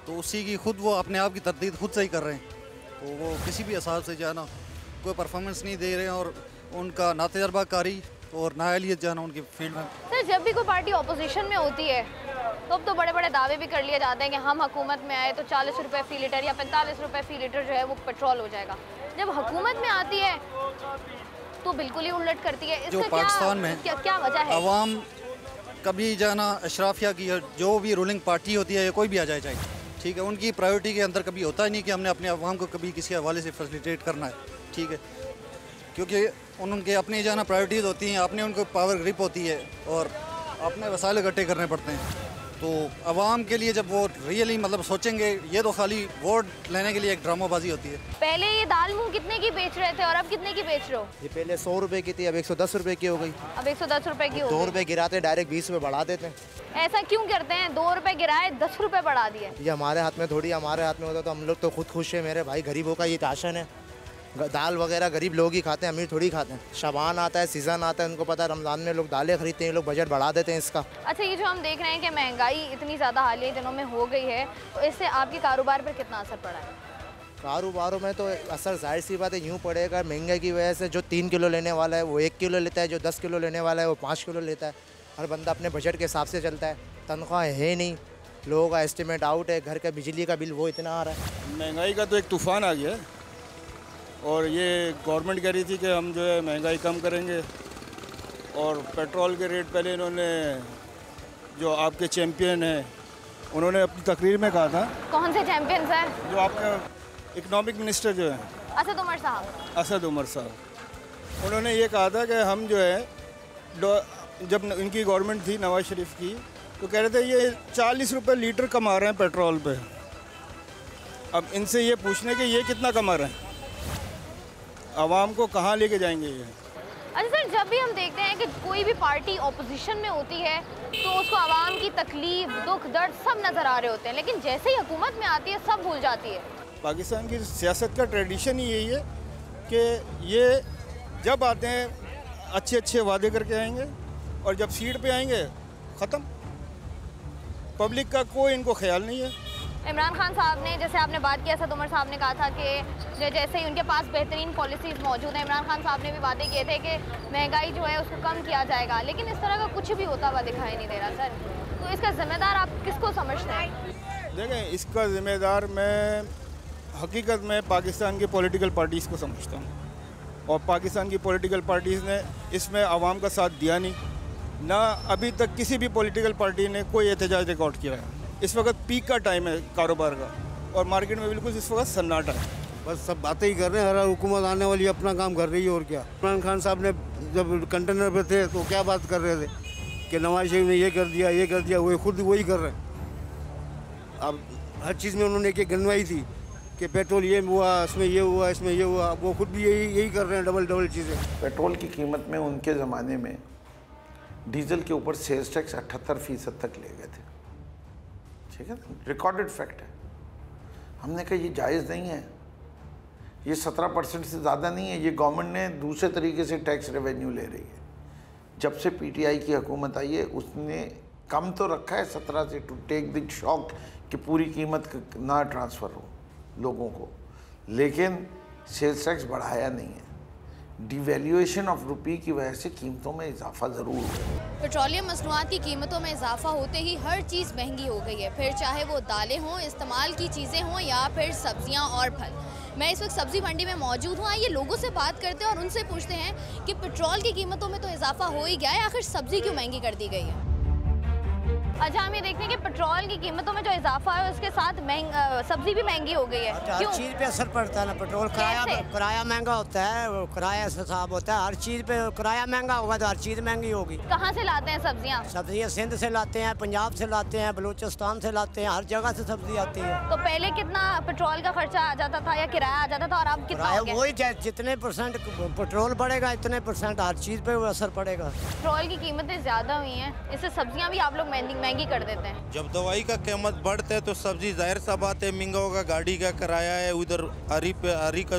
तो उसी की खुद वो अपने आप की तरदीद खुद से ही कर रहे हैं। तो वो किसी भी हिसाब से जो है ना कोई परफॉर्मेंस नहीं दे रहे हैं और उनका ना तजर्बाकारी और नाअहलियत जो है ना उनकी फील्ड में। सर जब भी कोई पार्टी ऑपोजिशन में होती है तो अब तो बड़े बड़े दावे भी कर लिए जाते हैं कि हम हुकूमत में आए तो 40 रुपये फ़ी लीटर या 45 रुपये फ़ी लीटर जो है वो पेट्रोल हो जाएगा। जब हुकूमत में आती है तो बिल्कुल ही उलट करती है। जो इसका पाकिस्तान में क्या वजह है? अवाम कभी जो है ना अशराफिया की जो भी रूलिंग पार्टी होती है या कोई भी आ जाए चाहे, ठीक है, उनकी प्रायोरिटी के अंदर कभी होता ही नहीं कि हमने अपने अवाम को कभी किसी हवाले से फैसिलिटेट करना है, ठीक है, क्योंकि उनके अपनी जो है ना प्रायोरिटीज़ होती हैं, अपने उनको पावर ग्रिप होती है और अपने वसाइल इकट्ठे करने पड़ते हैं। तो अवाम के लिए जब वो रियली मतलब सोचेंगे, ये तो खाली वोट लेने के लिए एक ड्रामाबाजी होती है। पहले ये दाल मूंग कितने की बेच रहे थे और अब कितने की बेच रहे हो? ये पहले 100 रुपए की थी, अब 110 रुपए की हो गई। अब 110 रुपए की हो गई। 2 रुपए गिराते डायरेक्ट 20 रुपए बढ़ा देते हैं। ऐसा क्यों करते हैं? 2 रुपए गिराए 10 रुपए बढ़ा दिए। ये हमारे हाथ में थोड़ी, हमारे हाथ में होता तो हम लोग तो खुद खुश है। मेरे भाई गरीबों का ये राशन है, दाल वगैरह गरीब लोग ही खाते हैं, अमीर थोड़ी खाते हैं। शबान आता है, सीज़न आता है, उनको पता है रमज़ान में लोग दालें खरीदते हैं, लोग बजट बढ़ा देते हैं इसका। अच्छा, ये जो हम देख रहे हैं कि महंगाई इतनी ज़्यादा हालिया दिनों में हो गई है तो इससे आपके कारोबार पर कितना असर पड़ा है? कारोबारों में तो असर जाहिर सी बात है यूँ पड़ेगा। महंगाई की वजह से जो 3 किलो लेने वाला है वो 1 किलो लेता है, जो 10 किलो लेने वाला है वो 5 किलो लेता है। हर बंदा अपने बजट के हिसाब से चलता है। तनख्वाह है नहीं, लोगों का एस्टिमेट आउट है, घर का बिजली का बिल वो इतना आ रहा है। महंगाई का तो एक तूफ़ान आ गया और ये गवर्नमेंट कह रही थी कि हम जो है महंगाई कम करेंगे और पेट्रोल के रेट पहले इन्होंने जो आपके चैम्पियन हैं उन्होंने अपनी तकरीर में कहा था। कौन से चैम्पियन सर? जो आपका इकोनॉमिक मिनिस्टर जो है असद उमर साहब। असद उमर साहब, उन्होंने ये कहा था कि हम जो है जब इनकी गवर्नमेंट थी नवाज शरीफ की तो कह रहे थे ये 40 रुपये लीटर कमा रहे हैं पेट्रोल पे। अब इनसे ये पूछने कि ये कितना कमा रहे हैं, आवाम को कहाँ लेके जाएंगे ये? अच्छा सर, जब भी हम देखते हैं कि कोई भी पार्टी ऑपोजिशन में होती है तो उसको आवाम की तकलीफ, दुख, दर्द सब नज़र आ रहे होते हैं, लेकिन जैसे ही हुकूमत में आती है सब भूल जाती है। पाकिस्तान की सियासत का ट्रेडिशन ही यही है कि ये जब आते हैं अच्छे अच्छे वादे करके आएंगे और जब सीट पे आएंगे ख़त्म। पब्लिक का कोई इनको ख्याल नहीं है। इमरान खान साहब ने, जैसे आपने बात की, असद उमर साहब ने कहा था कि जैसे ही उनके पास बेहतरीन पॉलिसीज़ मौजूद हैं, इमरान खान साहब ने भी वादे किए थे कि महंगाई जो है उसको कम किया जाएगा, लेकिन इस तरह का कुछ भी होता हुआ दिखाई नहीं दे रहा सर। तो इसका ज़िम्मेदार आप किसको समझते हैं? देखें, इसका ज़िम्मेदार मैं हकीकत में पाकिस्तान की पॉलिटिकल पार्टीज़ को समझता हूँ और पाकिस्तान की पॉलिटिकल पार्टीज़ ने इसमें आवाम का साथ दिया नहीं। ना अभी तक किसी भी पॉलिटिकल पार्टी ने कोई एहतजाज रिकॉर्ड किया है। इस वक्त पीक का टाइम है कारोबार का और मार्केट में बिल्कुल इस वक्त सन्नाटा है। बस सब बातें ही कर रहे हैं, हर हुकूमत आने वाली अपना काम कर रही है और क्या। इमरान खान साहब ने जब कंटेनर पे थे तो क्या बात कर रहे थे कि नवाज शरीफ ने ये कर दिया, वो खुद वही कर रहे हैं। अब हर चीज़ में उन्होंने एक गनवाई थी कि पेट्रोल ये हुआ, इसमें ये हुआ, इसमें ये हुआ, वो खुद भी यही कर रहे हैं, डबल चीज़ें। पेट्रोल की कीमत में उनके ज़माने में डीजल के ऊपर सेल्स टैक्स 78% तक ले गए थे, ठीक है, रिकॉर्डेड फैक्ट है। हमने कहा ये जायज़ नहीं है, ये 17% से ज़्यादा नहीं है, ये गवर्नमेंट ने दूसरे तरीके से टैक्स रेवेन्यू ले रही है। जब से पीटीआई की हुकूमत आई है उसने कम तो रखा है 17 से, टू टेक द शॉक कि पूरी कीमत ना ट्रांसफ़र हो लोगों को, लेकिन सेल्स टैक्स बढ़ाया नहीं है। डिवैल्यूएशन ऑफ रुपी की वजह से कीमतों में इजाफा ज़रूर हुआ। पेट्रोलियम मसनूआत की कीमतों में इजाफा होते ही हर चीज़ महंगी हो गई है, फिर चाहे वो दालें हों, इस्तेमाल की चीज़ें हों या फिर सब्जियां और फल। मैं इस वक्त सब्ज़ी मंडी में मौजूद हूँ। आइए लोगों से बात करते हैं और उनसे पूछते हैं कि पेट्रोल की कीमतों में तो इजाफा हो ही गया है, आखिर सब्ज़ी क्यों महंगी कर दी गई है। अच्छा, हम ये देखते हैं कि पेट्रोल की कीमतों में जो इजाफा है उसके साथ सब्जी भी महंगी हो गई है। हर चीज़ पे असर पड़ता है ना, पेट्रोल किराया महंगा होता है, वो किराया हिसाब होता है, हर चीज़ पे किराया महंगा होगा तो हर चीज़ महंगी होगी। कहाँ से लाते हैं सब्जियाँ? सब्जियाँ सिंध से लाते हैं, पंजाब से लाते हैं, बलूचिस्तान से लाते हैं, हर जगह से सब्जी आती है। तो पहले कितना पेट्रोल का खर्चा आ जाता था या किराया आ जाता था और अब कितना हो गया? वही जितने परसेंट पेट्रोल बढ़ेगा इतने परसेंट हर चीज़ पे असर पड़ेगा। पेट्रोल की कीमतें ज़्यादा हुई हैं, इससे सब्जियाँ भी आप लोग महंगी कर देते हैं। जब दवाई का कीमत बढ़ता है तो सब्जी जाहिर सा बात है महंगा होगा। गाड़ी का किराया है, उधर आरी का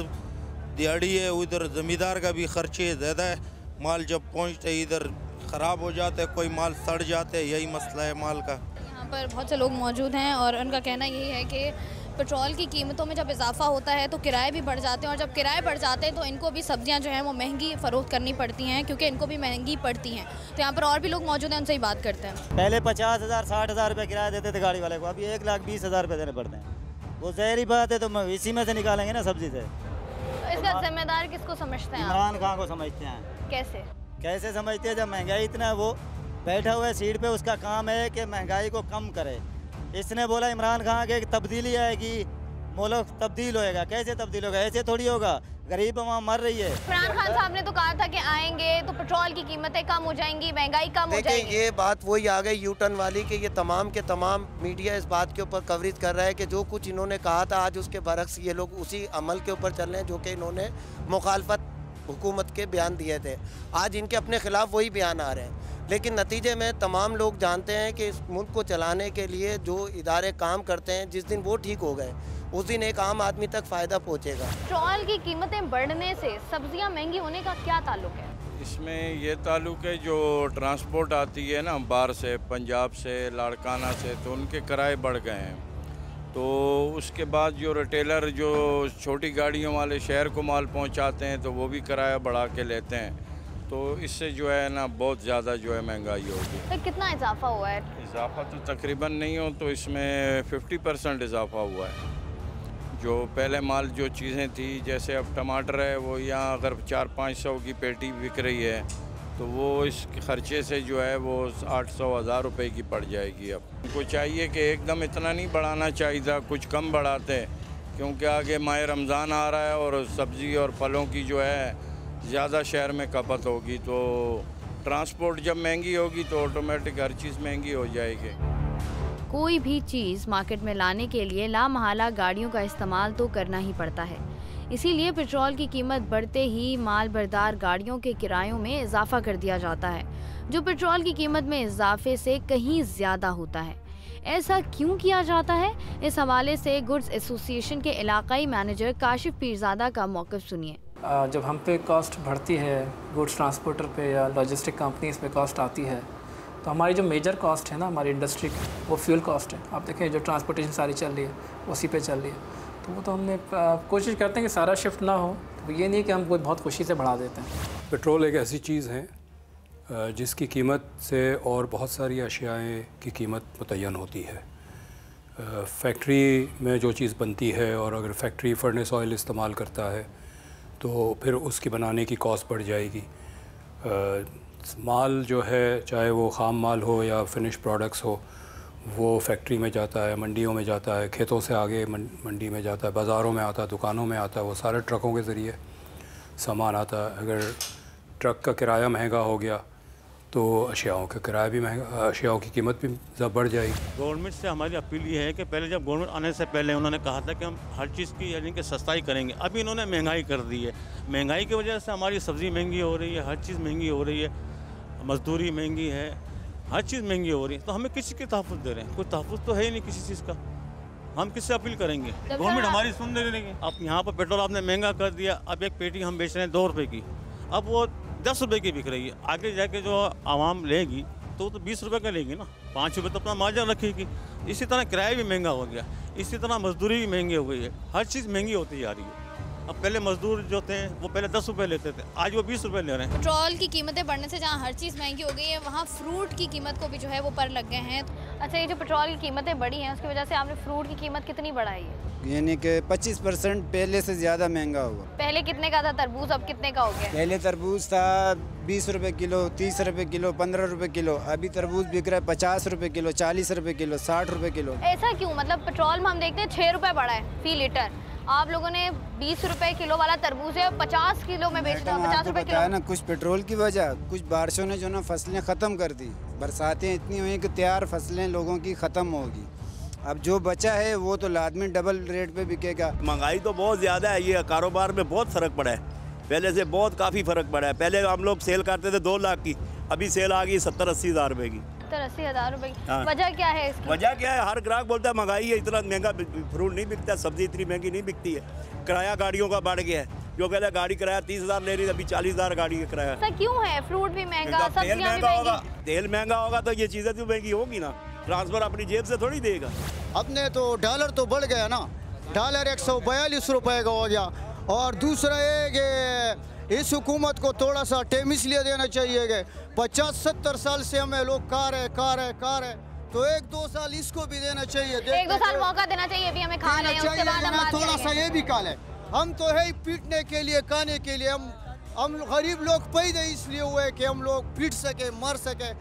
दिहाड़ी है, उधर ज़मींदार का भी खर्चे ज़्यादा है। माल जब पहुँचते इधर ख़राब हो जाता है, कोई माल सड़ जाता है, यही मसला है माल का। यहाँ पर बहुत से लोग मौजूद हैं और उनका कहना यही है कि पेट्रोल की कीमतों में जब इजाफा होता है तो किराए भी बढ़ जाते हैं, और जब किराए बढ़ जाते हैं तो इनको भी सब्जियां जो हैं वो महंगी फ़रोख्त करनी पड़ती हैं, क्योंकि इनको भी महंगी पड़ती हैं। तो यहाँ पर और भी लोग मौजूद हैं, उनसे ही बात करते हैं। पहले 50,000 60,000 रुपये किराया देते थे गाड़ी वाले को, अभी 1,20,000 रुपये देने पड़ते हैं। वो ज़ाहिर बात है, तो इसी में से निकालेंगे ना सब्जी से। इसका जिम्मेदार किसको समझते हैं? इमरान खान को समझते हैं। कैसे समझते हैं? जब महंगाई इतना है, वो बैठा हुआ है सीट पे, उसका काम है कि महंगाई को कम करे। इसने बोला इमरान खान के तब्दीली आएगी, मुल्क तब्दील होएगा। कैसे तब्दील होगा? ऐसे थोड़ी होगा, गरीब वहाँ मर रही है। इमरान खान साहब ने तो कहा था कि आएंगे तो पेट्रोल की कीमतें कम हो जाएंगी, महंगाई कम हो जाएगी। ये बात वही आ गई यूटर्न वाली कि ये तमाम के तमाम मीडिया इस बात के ऊपर कवरेज कर रहा है कि जो कुछ इन्होंने कहा था आज उसके बरक्स ये लोग उसी अमल के ऊपर चल रहे हैं जो कि इन्होंने मुखालफत हुकूमत के बयान दिए थे। आज इनके अपने खिलाफ वही बयान आ रहे हैं, लेकिन नतीजे में तमाम लोग जानते हैं कि इस मुल्क को चलाने के लिए जो इदारे काम करते हैं, जिस दिन वो ठीक हो गए उस दिन एक आम आदमी तक फ़ायदा पहुंचेगा। पेट्रोल की कीमतें बढ़ने से सब्जियां महंगी होने का क्या ताल्लुक है? इसमें ये ताल्लुक है, जो ट्रांसपोर्ट आती है ना बाहर से, पंजाब से, लाड़काना से, तो उनके किराए बढ़ गए हैं। तो उसके बाद जो रिटेलर जो छोटी गाड़ियों वाले शहर को माल पहुंचाते हैं तो वो भी किराया बढ़ा के लेते हैं। तो इससे जो है ना बहुत ज़्यादा जो है महंगाई होगी। तो कितना इजाफा हुआ है? इजाफा तो तकरीबन नहीं हो तो इसमें 50% इजाफा हुआ है। जो पहले माल जो चीज़ें थी, जैसे अब टमाटर है वो यहाँ अगर 400-500 की पेटी बिक रही है तो वो इस खर्चे से जो है वो 800-1000 रुपये की पड़ जाएगी। अब उनको चाहिए कि एकदम इतना नहीं बढ़ाना चाहिए था, कुछ कम बढ़ाते, क्योंकि आगे माह रमज़ान आ रहा है और सब्ज़ी और फलों की जो है ज़्यादा शहर में खपत होगी। तो ट्रांसपोर्ट जब महंगी होगी तो ऑटोमेटिक हर चीज़ महंगी हो जाएगी। कोई भी चीज़ मार्केट में लाने के लिए लामहला गाड़ियों का इस्तेमाल तो करना ही पड़ता है। इसीलिए पेट्रोल की कीमत बढ़ते ही माल बरदार गाड़ियों के किरायों में इजाफा कर दिया जाता है, जो पेट्रोल की कीमत में इजाफे से कहीं ज़्यादा होता है। ऐसा क्यों किया जाता है? इस हवाले से गुड्स एसोसिएशन के इलाकाई मैनेजर काशिफ पीरजादा का मौक़िफ़ सुनिए। जब हम पे कॉस्ट बढ़ती है, गुड्स ट्रांसपोर्टर पे या लॉजिस्टिक कंपनीज पे कॉस्ट आती है, तो हमारी जो मेजर कॉस्ट है ना हमारी इंडस्ट्री की, वो फ्यूल कॉस्ट है। आप देखें जो ट्रांसपोर्टेशन सारी चल रही है उसी पे चल रही है। तो वो तो हमने कोशिश करते हैं कि सारा शिफ्ट ना हो, तो ये नहीं कि हम कोई बहुत खुशी से बढ़ा देते हैं। पेट्रोल एक ऐसी चीज़ है जिसकी कीमत से और बहुत सारी अशियाएँ की कीमत मुतय्यन होती है। फैक्ट्री में जो चीज़ बनती है, और अगर फैक्ट्री फर्नेस ऑयल इस्तेमाल करता है तो फिर उसकी बनाने की कॉस्ट बढ़ जाएगी। माल जो है, चाहे वो ख़ाम माल हो या फिनिश प्रोडक्ट्स हो, वो फैक्ट्री में जाता है, मंडियों में जाता है, खेतों से आगे मंडी में जाता है, बाज़ारों में आता है, दुकानों में आता है, वो सारे ट्रकों के ज़रिए सामान आता है। अगर ट्रक का किराया महंगा हो गया तो अशियाओं का किराया भी महंगा, अशियाओं की कीमत भी बढ़ जाएगी। गवर्नमेंट से हमारी अपील ये है कि पहले जब गवर्नमेंट आने से पहले उन्होंने कहा था कि हम हर चीज़ की यानी कि सस्ताई करेंगे, अभी इन्होंने महंगाई कर दी है। महंगाई की वजह से हमारी सब्ज़ी महंगी हो रही है, हर चीज़ महंगी हो रही है, मजदूरी महंगी है, हर चीज़ महंगी हो रही है। तो हमें किसी के तहफ़्फ़ुज़ दे रहे हैं? कोई तहफ़्फ़ुज़ तो है ही नहीं किसी चीज़ का। हम किससे अपील करेंगे? गवर्नमेंट हमारी सुन नहीं रही है। अब यहाँ पर पेट्रोल आपने महंगा कर दिया, अब एक पेटी हम बेच रहे हैं 2 रुपये की, अब वो 10 रुपये की बिक रही है। आगे जाके जो आवाम लेगी तो 20 रुपये का लेगी ना, 5 रुपये तो अपना मार्जिन रखेगी। इसी तरह किराया भी महंगा हो गया, इसी तरह मजदूरी भी महंगी हो गई है, हर चीज़ महंगी होती जा रही है। अब पहले मजदूर जो थे वो पहले 10 रुपये लेते थे, आज वो 20 रुपये ले रहे हैं। पेट्रोल की कीमतें बढ़ने से जहाँ हर चीज़ महंगी हो गई है, वहाँ फ्रूट की कीमत को भी जो है वो पर लग गए हैं। अच्छा, ये जो पेट्रोल की कीमतें बढ़ी हैं उसकी वजह से आपने फ्रूट की कीमत कितनी बढ़ाई है? यानी कि 25% पहले से ज़्यादा महंगा हुआ। पहले कितने का था तरबूज, अब कितने का हो गया? पहले तरबूज था 20 रुपये किलो, 30 रुपये किलो, 15 रुपये किलो। अभी तरबूज बिक रहा है 50 रुपये किलो, 40 रुपये किलो, 60 रुपये किलो। ऐसा क्यों? मतलब पेट्रोल में हम देखते हैं 6 रुपये बढ़ा है फी लीटर, आप लोगों ने 20 रुपये किलो वाला तरबूज है 50 किलो में बेच दो, 50 रुपये किलो। ना कुछ पेट्रोल की वजह, कुछ बारिशों ने जो ना फसलें ख़त्म कर दी। बरसातें इतनी हुई कि तैयार फसलें लोगों की ख़त्म होगी। अब जो बचा है वो तो लाजमी डबल रेट पे बिकेगा। महंगाई तो बहुत ज़्यादा है, ये कारोबार में बहुत फ़र्क पड़ा है, पहले से बहुत काफ़ी फ़र्क पड़ा है। पहले हम लोग सेल करते थे 2 लाख की, अभी सेल आ गई 70-80 हज़ार रुपये की। 70-80 हज़ार रुपये की। हाँ। वजह क्या है इसकी? वजह क्या है? हर ग्राहक बोलता है महंगाई है, इतना महंगा फ्रूट नहीं बिकता, सब्जी इतनी महंगी नहीं बिकती है। किराया गाड़ियों का बढ़ गया है, जो कहता है गाड़ी किराया 30 हज़ार ले रही है, अभी 40 हज़ार गाड़ी का किराया। ऐसा क्यों है? फ्रूट भी महंगा, सब्जियां भी महंगी। तेल महंगा होगा तो ये चीज़ें तो महंगी होगी ना, ट्रांसफर अपनी जेब से थोड़ी देगा। अपने तो डॉलर तो बढ़ गया ना, डॉलर 142 रुपए का हो गया। और दूसरा है कि इस हुकूमत को थोड़ा सा टाइम इसलिए देना चाहिए कि 50-70 साल से हमें लोग कार है तो 1-2 साल इसको भी देना चाहिए। 1-2 साल मौका देना चाहिए, अभी हमें खा लें, उसके बाद हम थोड़ा सा ये भी खा लें। हम तो है ही पीटने के लिए, खाने के लिए। हम गरीब लोग पैदा इसलिए हुए कि हम लोग पीट सके, मर सके।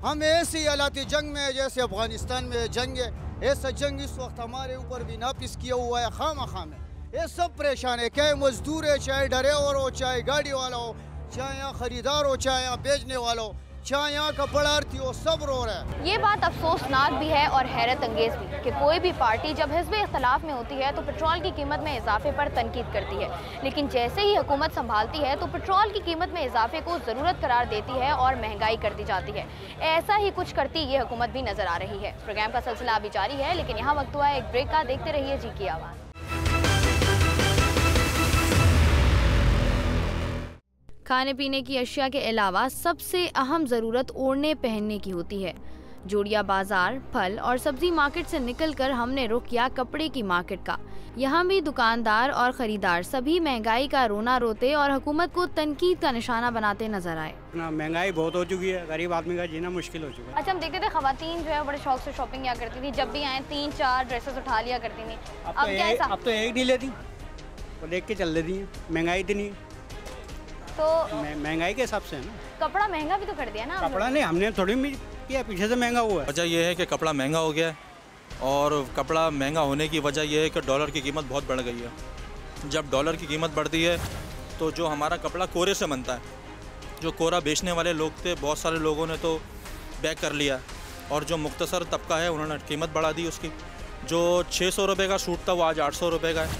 हम ऐसी हालात जंग में, जैसे अफगानिस्तान में जंग है, ऐसा जंग इस वक्त हमारे ऊपर भी नापिस किया हुआ है। खामा में ये सब परेशान है, चाहे मजदूर है, चाहे ड्राइवर हो, चाहे गाड़ी वाला हो, चाहे यहाँ खरीदार हो, चाहे यहाँ बेचने वाला हो, चाहे यहाँ का पढ़ार्थी हो, सब रो रहा है। ये बात अफसोसनाक भी है और हैरत अंगेज भी कि कोई भी पार्टी जब हिज़्ब इख्तिलाफ में होती है तो पेट्रोल की कीमत में इजाफे पर तनकीद करती है, लेकिन जैसे ही हुकूमत संभालती है तो पेट्रोल की कीमत में इजाफे को ज़रूरत करार देती है और महंगाई कर दी जाती है। ऐसा ही कुछ करती ये हुकूमत भी नज़र आ रही है। प्रोग्राम का सिलसिला अभी जारी है, लेकिन यहाँ वक्त हुआ है एक ब्रेक का। देखते रहिए जी की आवाज़। खाने पीने की अशिया के अलावा सबसे अहम ज़रूरत ओढ़ने पहनने की होती है। जोड़िया बाज़ार, फल और सब्ज़ी मार्केट से निकलकर हमने रुख किया कपड़े की मार्केट का। यहाँ भी दुकानदार और ख़रीदार सभी महंगाई का रोना रोते और हुकूमत को तनकीद का निशाना बनाते नजर आए। महंगाई बहुत हो चुकी है, गरीब आदमी का जीना मुश्किल हो चुका है। अच्छा, हम देखते थे ख़वातीन जो है बड़े शौक से शॉपिंग किया करती थी, जब भी आए 3-4 ड्रेसेस उठा लिया करती थी। अब क्या ऐसा? अब तो एक नहीं लेती, वो देख के चल देती है। महंगाई इतनी तो महंगाई के हिसाब से है ना। कपड़ा महंगा भी तो कर दिया ना। कपड़ा नहीं, हमने थोड़ी किया, पीछे से महंगा हुआ है। वजह यह है कि कपड़ा महंगा हो गया है, और कपड़ा महंगा होने की वजह यह है कि डॉलर की कीमत बहुत बढ़ गई है। जब डॉलर की कीमत बढ़ती है तो जो हमारा कपड़ा कोरे से बनता है, जो कोरा बेचने वाले लोग थे, बहुत सारे लोगों ने तो बैक कर लिया, और जो मुख्तसर तबका है उन्होंने कीमत बढ़ा दी उसकी। जो 600 रुपये का सूट था वो आज 800 रुपये का है,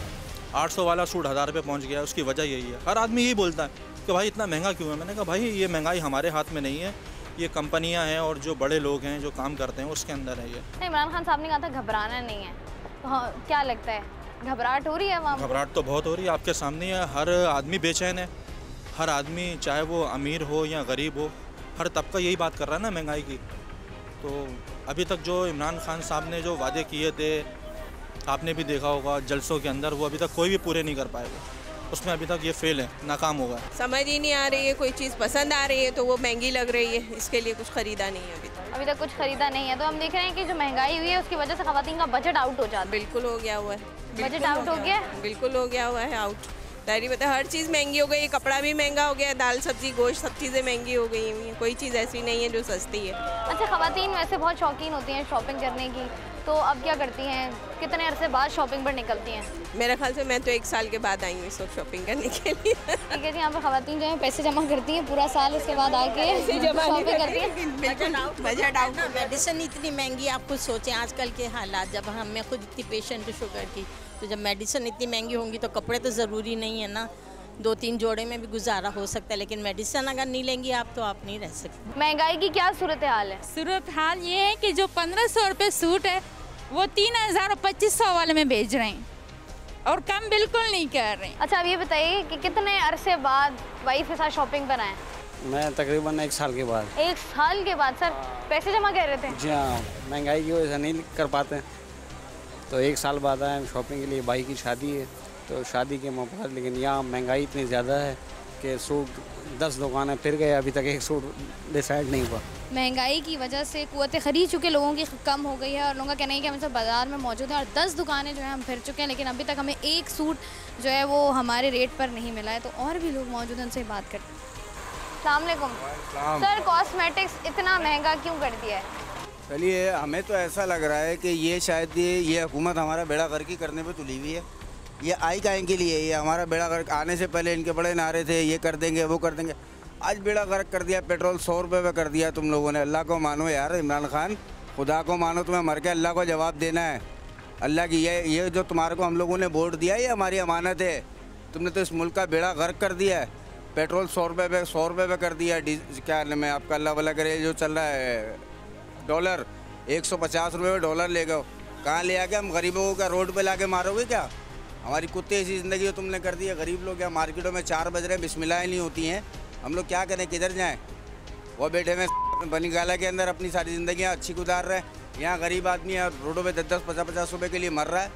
800 वाला सूट 1000 रुपये पहुँच गया है। उसकी वजह यही है। हर आदमी यही बोलता है कि भाई इतना महंगा क्यों है। मैंने कहा भाई ये महंगाई हमारे हाथ में नहीं है, ये कंपनियां हैं और जो बड़े लोग हैं जो काम करते हैं उसके अंदर है ये। इमरान खान साहब ने कहा था घबराना नहीं है, तो हाँ, क्या लगता है घबराहट हो रही है वहाँ? घबराहट तो बहुत हो रही है, आपके सामने है। हर आदमी बेचैन है, हर आदमी चाहे वो अमीर हो या गरीब हो, हर तबका यही बात कर रहा है ना महंगाई की। तो अभी तक जो इमरान खान साहब ने जो वादे किए थे, आपने भी देखा होगा जलसों के अंदर, वो अभी तक कोई भी पूरे नहीं कर पाएगा। उसमें अभी तक ये फेल है, नाकाम होगा। समझ ही नहीं आ रही है, कोई चीज़ पसंद आ रही है तो वो महंगी लग रही है, इसके लिए कुछ ख़रीदा नहीं है अभी तक कुछ ख़रीदा नहीं है। तो हम देख रहे हैं कि जो महंगाई हुई है उसकी वजह से ख़वातीन का बजट आउट हो जाता है। बिल्कुल हो गया हुआ है, बजट आउट हो गया, बिल्कुल हो गया हुआ है आउट। डायरी बता, हर चीज़ महंगी हो गई, कपड़ा भी महंगा हो गया, दाल सब्जी गोश्त सब चीज़ें महंगी हो गई हुई हैं, कोई चीज़ ऐसी नहीं है जो सस्ती है। अच्छा, ख़वातीन वैसे बहुत शौकीन होती हैं शॉपिंग करने की, तो अब क्या करती हैं? कितने अरसे बाद शॉपिंग पर निकलती हैं? मेरे ख्याल से मैं तो 1 साल के बाद आई हूँ इस वक्त शॉपिंग करने के लिए। ठीक है जी, यहाँ पर ख़वातीन जो है पैसे जमा करती हैं पूरा साल, उसके बाद आके शॉपिंग करती हैं। Budget out. मेडिसिन इतनी महंगी, आप खुद सोचें आजकल के हालात, जब हमें खुद इतनी पेशेंट शुगर की, तो जब मेडिसिन इतनी महंगी होंगी तो कपड़े तो ज़रूरी नहीं है ना, 2-3 जोड़े में भी गुजारा हो सकता है, लेकिन मेडिसिन अगर नहीं लेंगी आप तो आप नहीं रह सकते। महंगाई की क्या सूरत हाल है? सूरत हाल ये है कि जो 1500 रुपये सूट है वो 3000 और 2500 वाले में बेच रहे हैं, और कम बिल्कुल नहीं कर रहे हैं। अच्छा, अब ये बताइए कि कितने अरसे बाद वाइफ के साथ शॉपिंग पर आए? मैं तकरीबन 1 साल के बाद। 1 साल के बाद? सर पैसे जमा कर रहे थे? जी हाँ, महंगाई की वजह से नहीं कर पाते, तो 1 साल बाद आए शॉपिंग के लिए। भाई की शादी है तो शादी के मौके पर, लेकिन यहाँ महंगाई इतनी ज़्यादा है कि सूट 10 दुकानें फिर गए, अभी तक एक सूट डिसाइड नहीं हुआ। महंगाई की वजह से क़ुव्वत ख़रीद चुके लोगों की कम हो गई है, और लोगों का कहना है कि हम सब बाज़ार में मौजूद हैं और 10 दुकानें जो हैं हम फिर चुके हैं, लेकिन अभी तक हमें एक सूट जो है वो हमारे रेट पर नहीं मिला है। तो और भी लोग मौजूद हैं, उनसे बात करते हैं। अस्सलाम वालेकुम। सर कॉस्मेटिक्स इतना महंगा क्यों कर दिया है? चलिए, हमें तो ऐसा लग रहा है कि ये शायद ये हुकूमत हमारा बेड़ा गर्क करने पे तुली हुई है। ये आई काहे के लिए? ये हमारा बेड़ा गर्क आने से पहले इनके बड़े नारे थे, ये कर देंगे वो कर देंगे। आज बेड़ा गर्क कर दिया, पेट्रोल 100 रुपये पे कर दिया तुम लोगों ने। अल्लाह को मानो यार, इमरान खान खुदा को मानो, तुम्हें मर के अल्लाह को जवाब देना है। अल्लाह की ये जो तुम्हारे को हम लोगों ने वोट दिया, ये हमारी अमानत है। तुमने तो इस मुल्क का बेड़ा गर्क कर दिया है। पेट्रोल 100 रुपये पे कर दिया। क्या नाम है आपका, अल्लाह वाला करे, जो चल रहा है डॉलर 150 रुपये में डॉलर ले गए। कहाँ ले आके हम गरीबों को क्या रोड पे ला के मारोगे क्या? हमारी कुत्ते ऐसी ज़िंदगी जो तुमने कर दी है। गरीब लोग क्या मार्केटों में 4 बज रहे हैं, बिस्मिल्लाह नहीं होती हैं। हम लोग क्या करें, किधर जाएं? वो बैठे हुए बनी गाला के अंदर अपनी सारी ज़िंदगियाँ अच्छी गुजार रहे हैं। यहाँ गरीब आदमी है रोडों पे 10-10, 50-50 रुपये के लिए मर रहा है।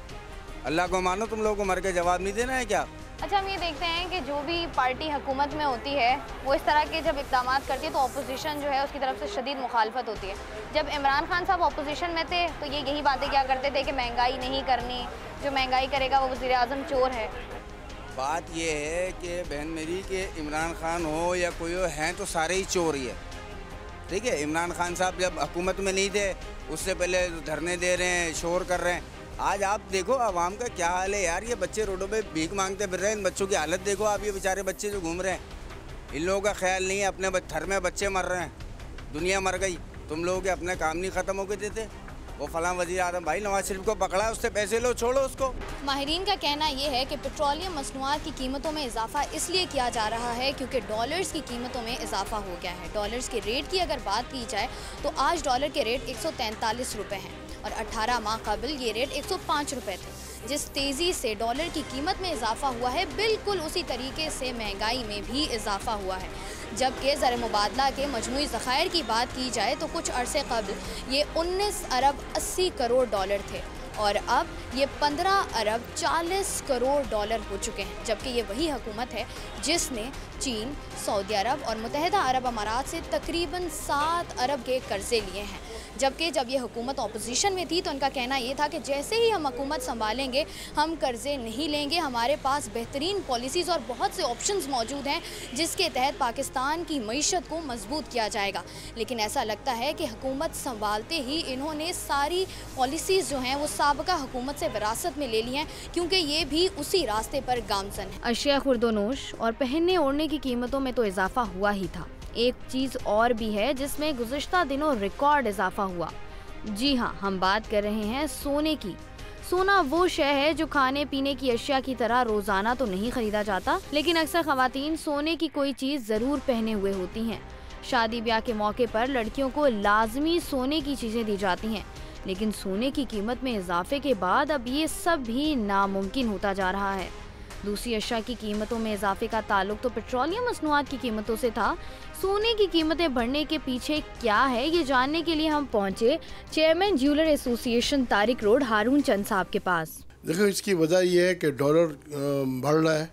अल्लाह को मानो, तुम लोगों को मर के जवाब नहीं देना है क्या? अच्छा, हम ये देखते हैं कि जो भी पार्टी हुकूमत में होती है वो इस तरह के जब इक़दाम करती है तो अपोजिशन जो है उसकी तरफ से शदीद मुखालफत होती है। जब इमरान खान साहब अपोजिशन में थे तो ये यही बातें क्या करते थे कि महंगाई नहीं करनी, जो महंगाई करेगा वो वज़ीर आज़म चोर है। बात ये है कि बहन मेरी कि इमरान खान हो या कोई हो, हैं तो सारे ही चोर ही है। ठीक है, इमरान खान साहब जब हुकूमत में नहीं थे उससे पहले धरने दे रहे हैं, शोर कर रहे हैं। आज आप देखो आवाम का क्या हाल है यार। ये बच्चे रोडों पे भीख मांगते फिर रहे हैं। इन बच्चों की हालत देखो आप, ये बेचारे बच्चे जो घूम रहे हैं। इन लोगों का ख्याल नहीं है, अपने घर में बच्चे मर रहे हैं, दुनिया मर गई। तुम लोगों के अपने काम नहीं ख़त्म हो गए देते। वो फलां वज़ीर आज़म भाई नवाज शरीफ को पकड़ा, उससे पैसे लो, छोड़ो उसको। माहिरीन का कहना ये है कि पेट्रोलियम मसनूआत की कीमतों में इजाफा इसलिए किया जा रहा है क्योंकि डॉलर्स की कीमतों में इजाफा हो गया है। डॉलर्स के रेट की अगर बात की जाए तो आज डॉलर के रेट 143 रुपये हैं और 18 माह कबल ये रेट 105 रुपये थे। जिस तेज़ी से डॉलर की कीमत में इजाफा हुआ है, बिल्कुल उसी तरीके से महंगाई में भी इजाफा हुआ है। जबकि ज़र मुबादला के मजमूई ज़खायर की बात की जाए तो कुछ अरसे कबल ये 19 अरब 80 करोड़ डॉलर थे और अब ये 15 अरब 40 करोड़ डॉलर हो चुके हैं। जबकि ये वही हुकूमत है जिसने चीन, सऊदी अरब और मुत्तहिदा अरब अमारात से तकरीबन 7 अरब के कर्जे लिए हैं। जबकि जब ये हुकूमत अपोजिशन में थी तो उनका कहना ये था कि जैसे ही हम हुकूमत संभालेंगे हम कर्जे नहीं लेंगे, हमारे पास बेहतरीन पॉलिसीज़ और बहुत से ऑप्शंस मौजूद हैं जिसके तहत पाकिस्तान की मईशत को मजबूत किया जाएगा। लेकिन ऐसा लगता है कि हुकूमत संभालते ही इन्होंने सारी पॉलिसीज़ जो हैं वो साबका हुकूमत से विरासत में ले ली हैं, क्योंकि ये भी उसी रास्ते पर गामजन है। अशिया खुर्दोनोश और पहनने ओढ़ने की कीमतों में तो इजाफा हुआ ही था, एक चीज़ और भी है जिसमें गुज़िश्ता दिनों रिकॉर्ड इजाफा हुआ। जी हाँ, हम बात कर रहे हैं सोने की। सोना वो शय है जो खाने पीने की अशिया की तरह रोज़ाना तो नहीं खरीदा जाता, लेकिन अक्सर ख़वातीन सोने की कोई चीज़ ज़रूर पहने हुए होती हैं। शादी ब्याह के मौके पर लड़कियों को लाजमी सोने की चीज़ें दी जाती हैं, लेकिन सोने की कीमत में इजाफे के बाद अब ये सब भी नामुमकिन होता जा रहा है। दूसरी अशिया की कीमतों में इजाफे का ताल्लुक तो पेट्रोलियम मसनूआत की कीमतों से था। सोने की कीमतें बढ़ने के पीछे क्या है, ये जानने के लिए हम पहुंचे chairman jeweller association Tariq road Haroon Chand साहब के पास। देखो, इसकी वजह यह है कि डॉलर बढ़ रहा है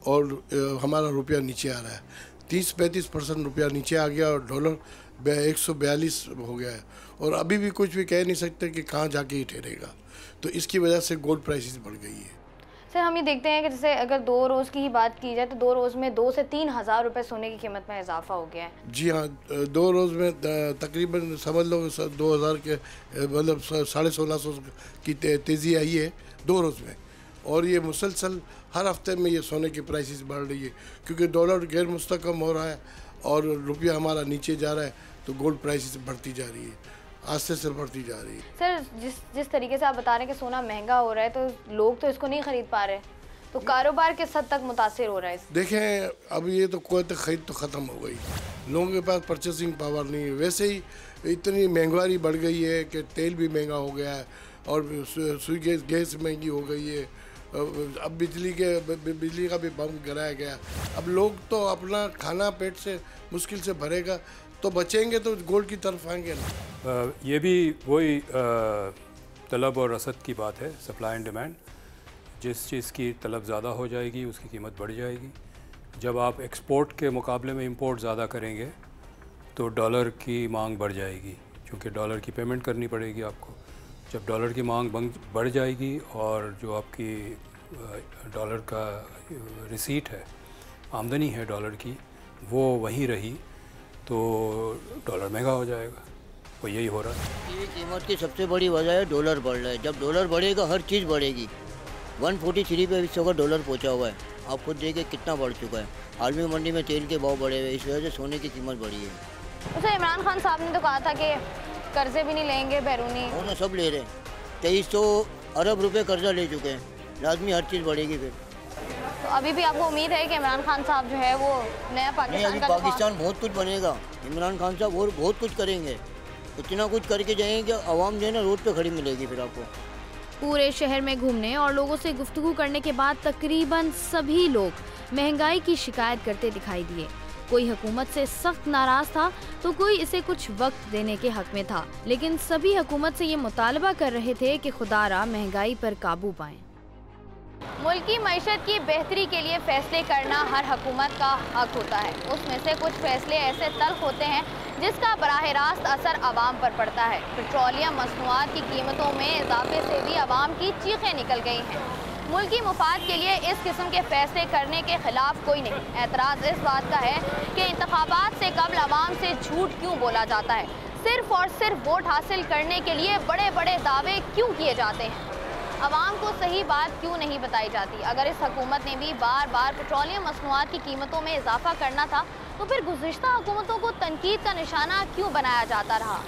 और हमारा रुपया नीचे आ रहा है। 30-35% रुपया नीचे आ गया और डॉलर 142 हो गया है और अभी भी कुछ भी कह नहीं सकते कि कहाँ जाके ही ठहरेगा। तो इसकी वजह से गोल्ड प्राइसेस बढ़ गई है। सर, हम ये देखते हैं कि जैसे अगर 2 रोज़ की ही बात की जाए तो 2 रोज़ में 2 से 3 हज़ार रुपये सोने की कीमत में इजाफा हो गया है। जी हाँ, 2 रोज़ में तकरीबन समझ लो 2000 के मतलब 1650 की तेज़ी आई है 2 रोज़ में। और ये मुसलसल हर हफ्ते में ये सोने की प्राइसेस बढ़ रही है क्योंकि डॉलर गैर मुस्तकम हो रहा है और रुपया हमारा नीचे जा रहा है, तो गोल्ड प्राइसेस बढ़ती जा रही है, आस्ते से बढ़ती जा रही है। सर, जिस तरीके से आप बता रहे हैं कि सोना महंगा हो रहा है तो लोग तो इसको नहीं खरीद पा रहे, तो कारोबार किस हद तक मुतासिर हो रहा है? देखें, अब ये तो कोई खरीद तो ख़त्म हो गई, लोगों के पास परचेसिंग पावर नहीं है। वैसे ही इतनी महंगाई बढ़ गई है कि तेल भी महंगा हो गया है और सुई गैस महंगी हो गई है। अब बिजली का भी बम गिराया गया। अब लोग तो अपना खाना पेट से मुश्किल से भरेगा तो बचेंगे तो गोल्ड की तरफ आएंगे ना। ये भी वही तलब और रसद की बात है, सप्लाई एंड डिमांड। जिस चीज़ की तलब ज़्यादा हो जाएगी उसकी कीमत बढ़ जाएगी। जब आप एक्सपोर्ट के मुकाबले में इंपोर्ट ज़्यादा करेंगे तो डॉलर की मांग बढ़ जाएगी, क्योंकि डॉलर की पेमेंट करनी पड़ेगी आपको। जब डॉलर की मांग बढ़ जाएगी और जो आपकी डॉलर का रिसीट है, आमदनी है डॉलर की, वो वहीं रही तो डॉलर महंगा हो जाएगा। वो यही हो रहा है। ये कीमत की सबसे बड़ी वजह है डॉलर बढ़ रहा है। जब डॉलर बढ़ेगा हर चीज़ बढ़ेगी। 143 पे इस वक्त डॉलर पहुंचा हुआ है। आप खुद देखिए कितना बढ़ चुका है। आलमी मंडी में तेल के भाव बढ़े हुए, इस वजह से सोने की कीमत बढ़ी है। उसे इमरान खान साहब ने तो कहा था कि कर्जे भी नहीं लेंगे बैरूनी। वो ना सब ले रहे हैं। 2300 अरब रुपए कर्जा ले चुके हैं। लाजमी हर चीज़ बढ़ेगी फिर। तो अभी भी आपको उम्मीद है कि इमरान खान साहब जो है वो नया पाकिस्तान का पाकिस्तान बहुत कुछ बनेगा। इमरान खान साहब और बहुत कुछ करेंगे। इतना कुछ करके जाएंगे कि आवाम जो है ना रोड पे खड़ी मिलेगी फिर आपको। पूरे शहर में घूमने और लोगों से गुफ्तगू करने के बाद तकरीबन सभी लोग महंगाई की शिकायत करते दिखाई दिए। कोई हुकूमत से सख्त नाराज था तो कोई इसे कुछ वक्त देने के हक में था, लेकिन सभी हुकूमत से ये मुतालबा कर रहे थे कि खुदारा महंगाई पर काबू पाएं। मुल्क की मईशत की बेहतरी के लिए फैसले करना हर हुकूमत का हक होता है। उसमें से कुछ फैसले ऐसे तल्ख होते हैं जिसका बराह रास्त असर आवाम पर पड़ता है। पेट्रोलियम मसनूआत की कीमतों में इजाफे से भी आवाम की चीखें निकल गई हैं। मुल्की मुफाद के लिए इस किस्म के फैसले करने के खिलाफ कोई नहीं। एतराज़ इस बात का है कि इंतखाबात से कबल आवाम से झूठ क्यों बोला जाता है। सिर्फ और सिर्फ वोट हासिल करने के लिए बड़े बड़े दावे क्यों किए जाते हैं। आवाम को सही बात क्यों नहीं बताई जाती। अगर इस हुकूमत ने भी बार बार पेट्रोलियम मसनूआत की कीमतों में इजाफा करना था तो फिर गुज़िश्ता हुकूमतों को तनकीद का निशाना क्यों बनाया जाता रहा।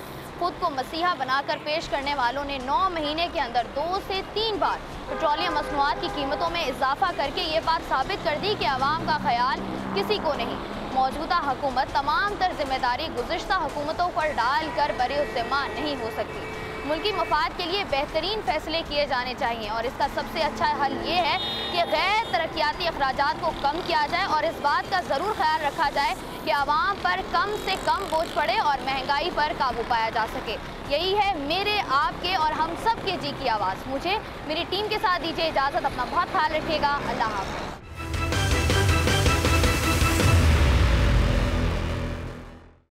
खुद को मसीहा बनाकर पेश करने वालों ने 9 महीने के अंदर 2 से 3 बार पेट्रोलियम मसनूआत की कीमतों में इजाफा करके ये बात साबित कर दी कि आवाम का ख्याल किसी को नहीं। मौजूदा हुकूमत तमाम तर जिम्मेदारी गुज़िश्ता हुकूमतों पर डाल कर बरे-उज़्ज़िम्मा नहीं हो सकती। मुल्की मफाद के लिए बेहतरीन फैसले किए जाने चाहिए और इसका सबसे अच्छा हल ये है कि गैर तरक्याती अखराजात को कम किया जाए और इस बात का ज़रूर ख्याल रखा जाए कि आवाम पर कम से कम बोझ पड़े और महंगाई पर काबू पाया जा सके। यही है मेरे, आपके और हम सब के जी की आवाज़। मुझे मेरी टीम के साथ दीजिए इजाज़त। अपना बहुत ख्याल रखिएगा। अल्लाह हाफ़िज़।